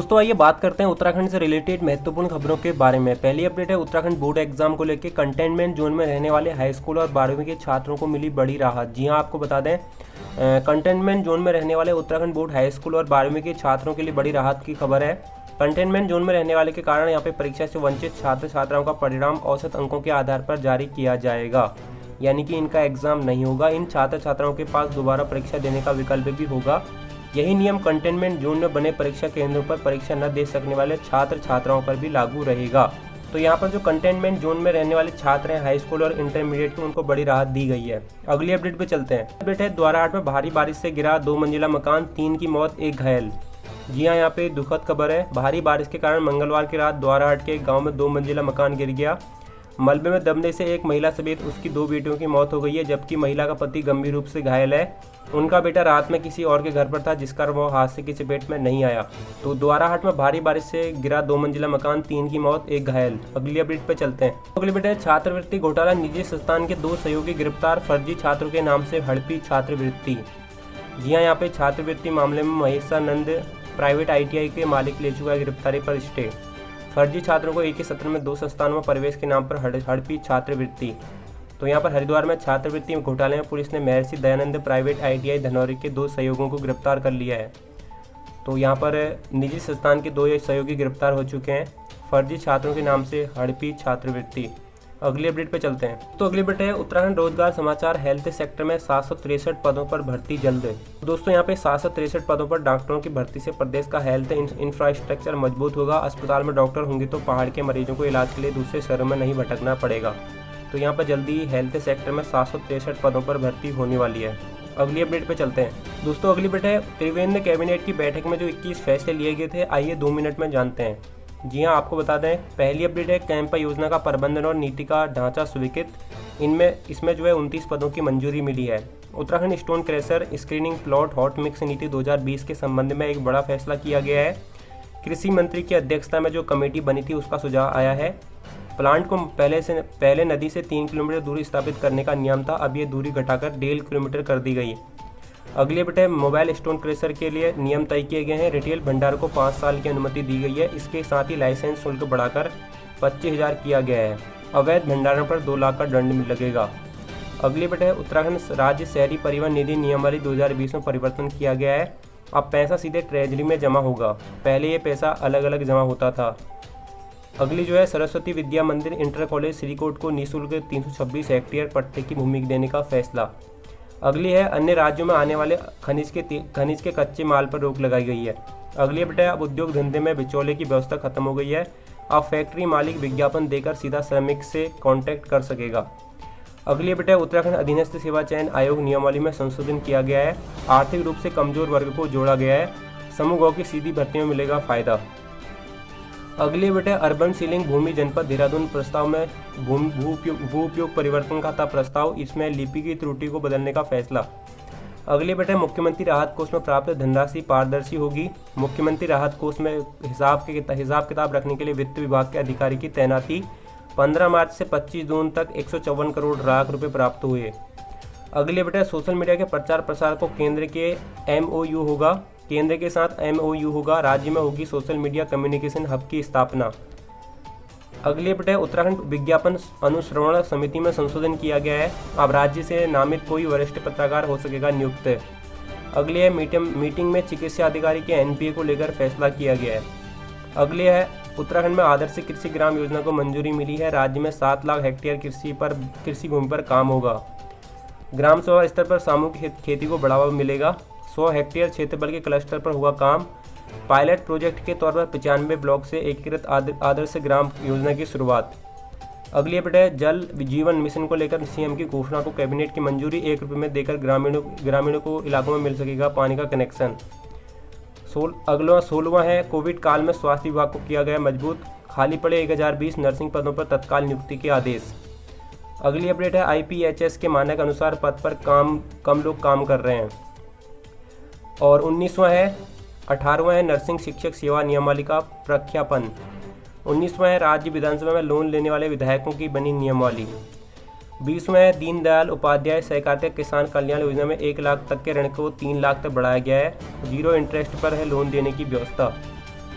दोस्तों आइए बात करते हैं उत्तराखंड से रिलेटेड महत्वपूर्ण खबरों के बारे में। पहली अपडेट है उत्तराखंड बोर्ड एग्जाम को लेकर कंटेनमेंट जोन में रहने वाले हाई स्कूल और 12वीं के छात्रों को मिली बड़ी राहत। जी हां, आपको बता दें कंटेनमेंट जोन में रहने वाले उत्तराखंड बोर्ड हाई स्कूल और 12वीं के छात्रों के लिए बड़ी राहत की खबर है। कंटेनमेंट जोन में रहने वाले के कारण यहाँ पे परीक्षा से वंचित छात्र छात्राओं का परिणाम औसत अंकों के आधार पर जारी किया जाएगा, यानी कि इनका एग्जाम नहीं होगा। इन छात्र छात्राओं के पास दोबारा परीक्षा देने का विकल्प भी होगा। यही नियम कंटेनमेंट जोन में बने परीक्षा केंद्रों पर परीक्षा न दे सकने वाले छात्र छात्राओं पर भी लागू रहेगा। तो यहाँ पर जो कंटेनमेंट जोन में रहने वाले छात्र हैं हाई स्कूल और इंटरमीडिएट के, उनको बड़ी राहत दी गई है। अगली अपडेट पे चलते हैं। अपडेट है द्वाराहाट में भारी बारिश से गिरा 2 मंजिला मकान, 3 की मौत, 1 घायल। जी हाँ, यहाँ पे दुखद खबर है। भारी बारिश के कारण मंगलवार की रात द्वाराहाट के एक गाँव में 2 मंजिला मकान गिर गया। मलबे में दबने से एक महिला समेत उसकी 2 बेटियों की मौत हो गई है, जबकि महिला का पति गंभीर रूप से घायल है। उनका बेटा रात में किसी और के घर पर था, जिस कारण वो हादसे की चपेट में नहीं आया। तो द्वाराहाट में भारी बारिश से गिरा 2 मंजिला मकान, 3 की मौत, 1 घायल। अगली अपडेट पे चलते हैं। अगली अपडेट है छात्रवृत्ति घोटाला, निजी संस्थान के 2 सहयोगी गिरफ्तार, फर्जी छात्रों के नाम से हड़पी छात्रवृत्ति। जी हाँ, यहाँ पे छात्रवृत्ति मामले में महेशानंद प्राइवेट ITI के मालिक ले चुका है गिरफ्तारी पर स्टे। फर्जी छात्रों को एक ही सत्र में 2 संस्थानों में प्रवेश के नाम पर हड़पी छात्रवृत्ति। तो यहाँ पर हरिद्वार में छात्रवृत्ति घोटाले में पुलिस ने महर्षि दयानंद प्राइवेट ITI धनौरी के 2 सहयोगियों को गिरफ्तार कर लिया है। तो यहाँ पर निजी संस्थान के 2 सहयोगी गिरफ्तार हो चुके हैं फर्जी छात्रों के नाम से हड़पी छात्रवृत्ति। अगली अपडेट पे चलते हैं। तो अगली अपडेट है उत्तराखंड रोजगार समाचार, हेल्थ सेक्टर में 763 पदों पर भर्ती जल्द। दोस्तों यहाँ पे 763 पदों पर डॉक्टरों की भर्ती से प्रदेश का हेल्थ इंफ्रास्ट्रक्चर मजबूत होगा। अस्पताल में डॉक्टर होंगे तो पहाड़ के मरीजों को इलाज के लिए दूसरे शहरों में नहीं भटकना पड़ेगा। तो यहाँ पर जल्दी हेल्थ सेक्टर में 763 पदों पर भर्ती होने वाली है। अगली अपडेट पे चलते हैं। दोस्तों अगली अपडेट है त्रिवेंद्र कैबिनेट की बैठक में जो 21 फैसले लिए गए थे, आइए 2 मिनट में जानते हैं। जी हाँ, आपको बता दें पहली अपडेट है कैंपा योजना का प्रबंधन और नीति का ढांचा स्वीकृत। इसमें जो है 29 पदों की मंजूरी मिली है। Uttarakhand stone crasher screening plot hot mix नीति 2020 के संबंध में एक बड़ा फैसला किया गया है। कृषि मंत्री की अध्यक्षता में जो कमेटी बनी थी उसका सुझाव आया है। प्लांट को पहले नदी से 3 किलोमीटर दूरी स्थापित करने का नियम था, अब ये दूरी घटाकर 1.5 किलोमीटर कर दी गई। अगली अपडेट है मोबाइल स्टोन क्रैशर के लिए नियम तय किए गए हैं। रिटेल भंडार को 5 साल की अनुमति दी गई है। इसके साथ ही लाइसेंस शुल्क बढ़ाकर 25,000 किया गया है। अवैध भंडारण पर 2 लाख का दंड लगेगा। अगली अपडेट है उत्तराखंड राज्य शहरी परिवहन निधि नियमावली 2020 में परिवर्तन किया गया है। अब पैसा सीधे ट्रेजरी में जमा होगा, पहले ये पैसा अलग अलग जमा होता था। अगली जो है सरस्वती विद्या मंदिर इंटर कॉलेज श्रीकोट को निःशुल्क 326 हेक्टेयर पट्टे की भूमि देने का फैसला। अगली है अन्य राज्यों में आने वाले खनिज के कच्चे माल पर रोक लगाई गई है। अगली अपडेट है अब उद्योग धंधे में बिचौले की व्यवस्था खत्म हो गई है। अब फैक्ट्री मालिक विज्ञापन देकर सीधा श्रमिक से कांटेक्ट कर सकेगा। अगली अपडेट है उत्तराखंड अधीनस्थ सेवा चयन आयोग नियमावली में संशोधन किया गया है। आर्थिक रूप से कमजोर वर्ग को जोड़ा गया है। समूह गौ की सीधी भर्ती में मिलेगा फायदा। अगली अपडेट है अर्बन सीलिंग भूमि जनपद देहरादून प्रस्ताव में भू उपयोग परिवर्तन का था प्रस्ताव, इसमें लिपि की त्रुटि को बदलने का फैसला। अगली अपडेट है मुख्यमंत्री राहत कोष में प्राप्त धनराशि पारदर्शी होगी। मुख्यमंत्री राहत कोष में हिसाब किताब रखने के लिए वित्त विभाग के अधिकारी की तैनाती। 15 मार्च से 25 जून तक 154 करोड़ लाख रुपए प्राप्त हुए। अगली अपडेट है सोशल मीडिया के प्रचार प्रसार को केंद्र के साथ MOU होगा। राज्य में होगी सोशल मीडिया कम्युनिकेशन हब की स्थापना। अगली अपडेट है उत्तराखंड विज्ञापन अनुश्रवण समिति में संशोधन किया गया है। अब राज्य से नामित कोई वरिष्ठ पत्रकार हो सकेगा नियुक्त। अगली है मीटिंग में चिकित्सा अधिकारी के NPA को लेकर फैसला किया गया है। अगली है उत्तराखंड में आदर्श कृषि ग्राम योजना को मंजूरी मिली है। राज्य में 7 लाख हेक्टेयर कृषि भूमि पर काम होगा। ग्राम सभा स्तर पर सामूहिक खेती को बढ़ावा मिलेगा। 100 हेक्टेयर क्षेत्रफल के क्लस्टर पर हुआ काम। पायलट प्रोजेक्ट के तौर पर 95 ब्लॉक से एकीकृत आदर्श ग्राम योजना की शुरुआत। अगली अपडेट है जल जीवन मिशन को लेकर CM की घोषणा को कैबिनेट की मंजूरी। 1 रुपये में देकर ग्रामीणों को इलाकों में मिल सकेगा पानी का कनेक्शन। 16वां है कोविड काल में स्वास्थ्य विभाग को किया गया मजबूत। खाली पड़े 1020 नर्सिंग पदों पर तत्काल नियुक्ति के आदेश। अगली अपडेट है IPHS के मानक अनुसार पद पर कम लोग काम कर रहे हैं। और 18वां है नर्सिंग शिक्षक सेवा नियमावली का प्रख्यापन। 19वां है राज्य विधानसभा में लोन लेने वाले विधायकों की बनी नियमावली। 20वां है दीनदयाल उपाध्याय सहकारिता किसान कल्याण योजना में 1 लाख तक के ऋण को 3 लाख तक बढ़ाया गया है। 0 इंटरेस्ट पर है लोन देने की व्यवस्था।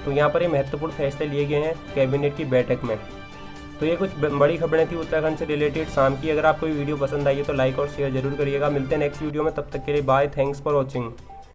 तो यहाँ पर ये महत्वपूर्ण फैसले लिए गए हैं कैबिनेट की बैठक में। तो ये कुछ बड़ी खबरें थी उत्तराखंड से रिलेटेड शाम की। अगर आपको ये वीडियो पसंद आई है तो लाइक और शेयर जरूर करिएगा। मिलते हैं नेक्स्ट वीडियो में, तब तक के लिए बाय, थैंक्स फॉर वॉचिंग।